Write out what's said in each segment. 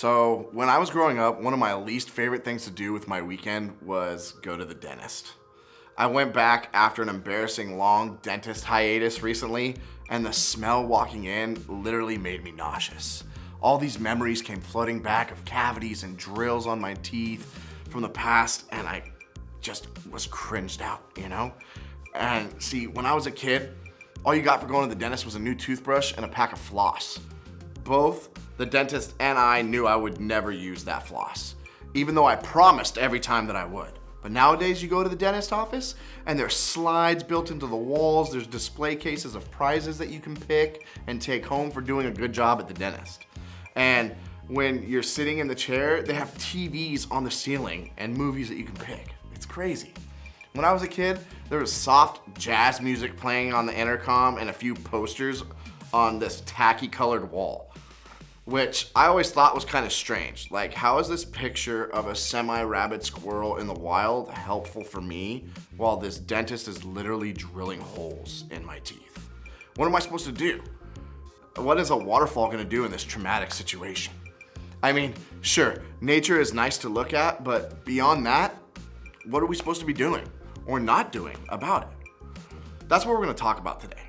So when I was growing up, one of my least favorite things to do with my weekend was go to the dentist. I went back after an embarrassing long dentist hiatus recently, and the smell walking in literally made me nauseous. All these memories came flooding back of cavities and drills on my teeth from the past, and I just was cringed out, you know? And see, when I was a kid, all you got for going to the dentist was a new toothbrush and a pack of floss. Both the dentist and I knew I would never use that floss, even though I promised every time that I would. But nowadays you go to the dentist office and there's slides built into the walls, there's display cases of prizes that you can pick and take home for doing a good job at the dentist. And when you're sitting in the chair, they have TVs on the ceiling and movies that you can pick. It's crazy. When I was a kid, there was soft jazz music playing on the intercom and a few posters on this tacky colored wall, which I always thought was kind of strange. Like, how is this picture of a semi-rabid squirrel in the wild helpful for me while this dentist is literally drilling holes in my teeth? What am I supposed to do? What is a waterfall gonna do in this traumatic situation? I mean, sure, nature is nice to look at, but beyond that, what are we supposed to be doing or not doing about it? That's what we're gonna talk about today.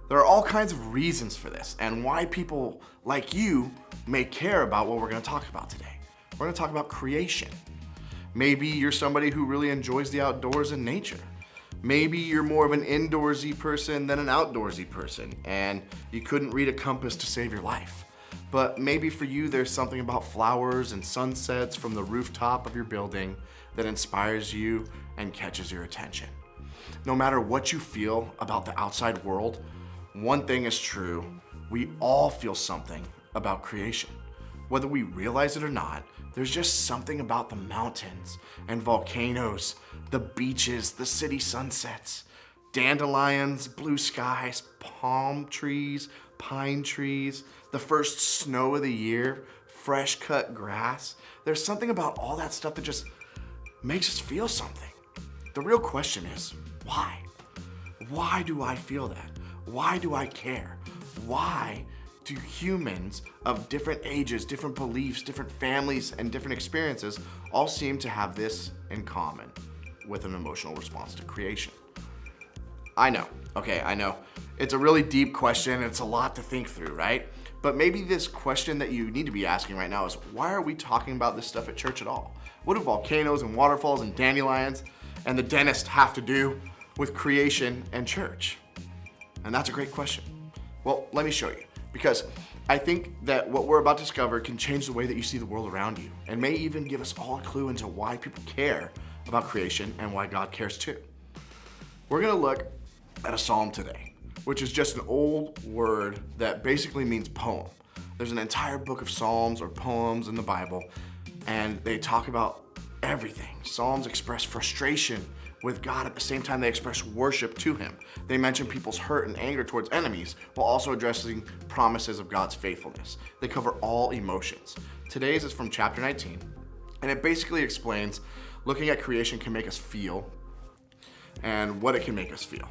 There are all kinds of reasons for this and why people like you may care about what we're gonna talk about today. We're gonna talk about creation. Maybe you're somebody who really enjoys the outdoors and nature. Maybe you're more of an indoorsy person than an outdoorsy person and you couldn't read a compass to save your life. But maybe for you, there's something about flowers and sunsets from the rooftop of your building that inspires you and catches your attention. No matter what you feel about the outside world, one thing is true, we all feel something about creation. Whether we realize it or not, there's just something about the mountains and volcanoes, the beaches, the city sunsets, dandelions, blue skies, palm trees, pine trees, the first snow of the year, fresh cut grass. There's something about all that stuff that just makes us feel something. The real question is, why? Why do I feel that? Why do I care? Why do humans of different ages, different beliefs, different families, and different experiences all seem to have this in common with an emotional response to creation? I know, it's a really deep question, it's a lot to think through, right? But maybe this question that you need to be asking right now is, why are we talking about this stuff at church at all? What do volcanoes and waterfalls and dandelions and the dentist have to do with creation and church? And that's a great question. Well, let me show you, because I think that what we're about to discover can change the way that you see the world around you and may even give us all a clue into why people care about creation and why God cares too. We're gonna look at a psalm today, which is just an old word that basically means poem. There's an entire book of psalms or poems in the Bible, and they talk about everything. Psalms express frustration with God at the same time they express worship to Him. They mention people's hurt and anger towards enemies while also addressing promises of God's faithfulness. They cover all emotions. Today's is from chapter 19, and it basically explains looking at creation can make us feel and what it can make us feel.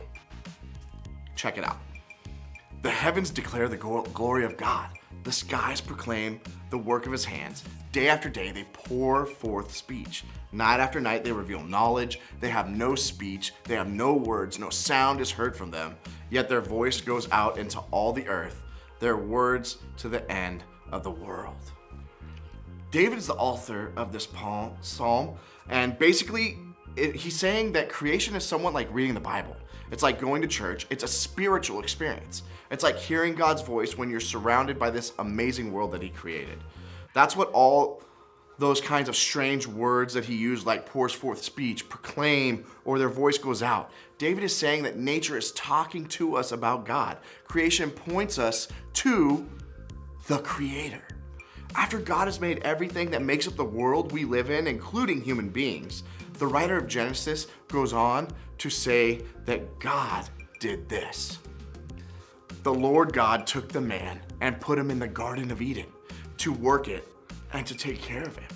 Check it out. The heavens declare the glory of God. The skies proclaim the work of His hands. Day after day, they pour forth speech. Night after night, they reveal knowledge. They have no speech. They have no words. No sound is heard from them. Yet their voice goes out into all the earth, their words to the end of the world. David is the author of this psalm, and basically, he's saying that creation is somewhat like reading the Bible. It's like going to church. It's a spiritual experience. It's like hearing God's voice when you're surrounded by this amazing world that He created. That's what all those kinds of strange words that He used, like pours forth speech, proclaim, or their voice goes out. David is saying that nature is talking to us about God. Creation points us to the Creator. After God has made everything that makes up the world we live in, including human beings, the writer of Genesis goes on to say that God did this. The Lord God took the man and put him in the Garden of Eden to work it and to take care of it.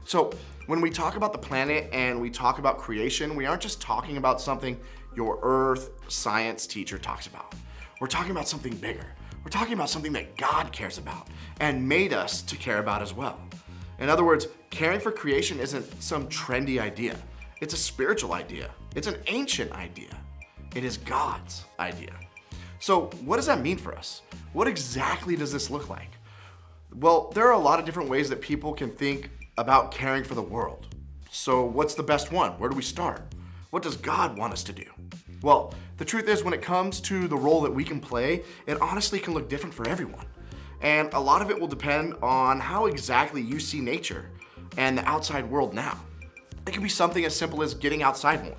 So when we talk about the planet and we talk about creation, we aren't just talking about something your earth science teacher talks about. We're talking about something bigger. We're talking about something that God cares about and made us to care about as well. In other words, caring for creation isn't some trendy idea. It's a spiritual idea. It's an ancient idea. It is God's idea. So what does that mean for us? What exactly does this look like? Well, there are a lot of different ways that people can think about caring for the world. So what's the best one? Where do we start? What does God want us to do? Well, the truth is when it comes to the role that we can play, it honestly can look different for everyone. And a lot of it will depend on how exactly you see nature and the outside world now. It can be something as simple as getting outside more,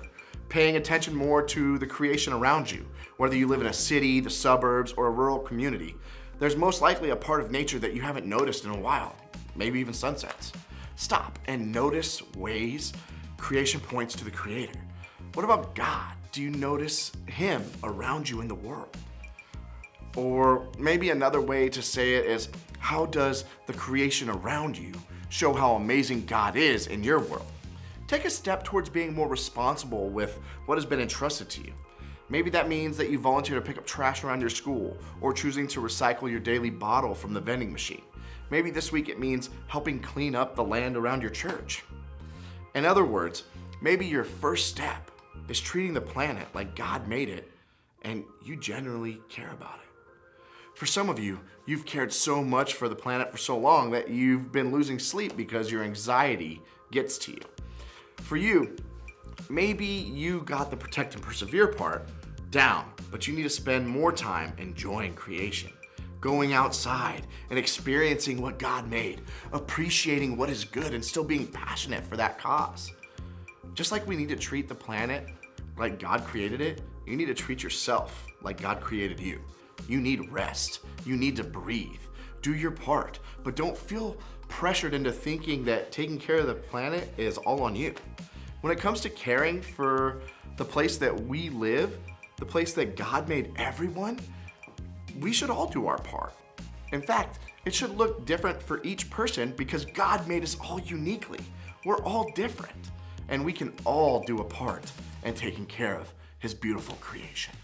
paying attention more to the creation around you, whether you live in a city, the suburbs, or a rural community. There's most likely a part of nature that you haven't noticed in a while, maybe even sunsets. Stop and notice ways creation points to the Creator. What about God? Do you notice Him around you in the world? Or maybe another way to say it is, how does the creation around you show how amazing God is in your world? Take a step towards being more responsible with what has been entrusted to you. Maybe that means that you volunteer to pick up trash around your school or choosing to recycle your daily bottle from the vending machine. Maybe this week it means helping clean up the land around your church. In other words, maybe your first step is treating the planet like God made it and you genuinely care about it. For some of you, you've cared so much for the planet for so long that you've been losing sleep because your anxiety gets to you. For you, maybe you got the protect and persevere part down, but you need to spend more time enjoying creation, going outside and experiencing what God made, appreciating what is good and still being passionate for that cause. Just like we need to treat the planet like God created it, you need to treat yourself like God created you. You need rest. You need to breathe. Do your part, but don't feel pressured into thinking that taking care of the planet is all on you. When it comes to caring for the place that we live, the place that God made everyone, we should all do our part. In fact, it should look different for each person because God made us all uniquely. We're all different, and we can all do a part in taking care of His beautiful creation.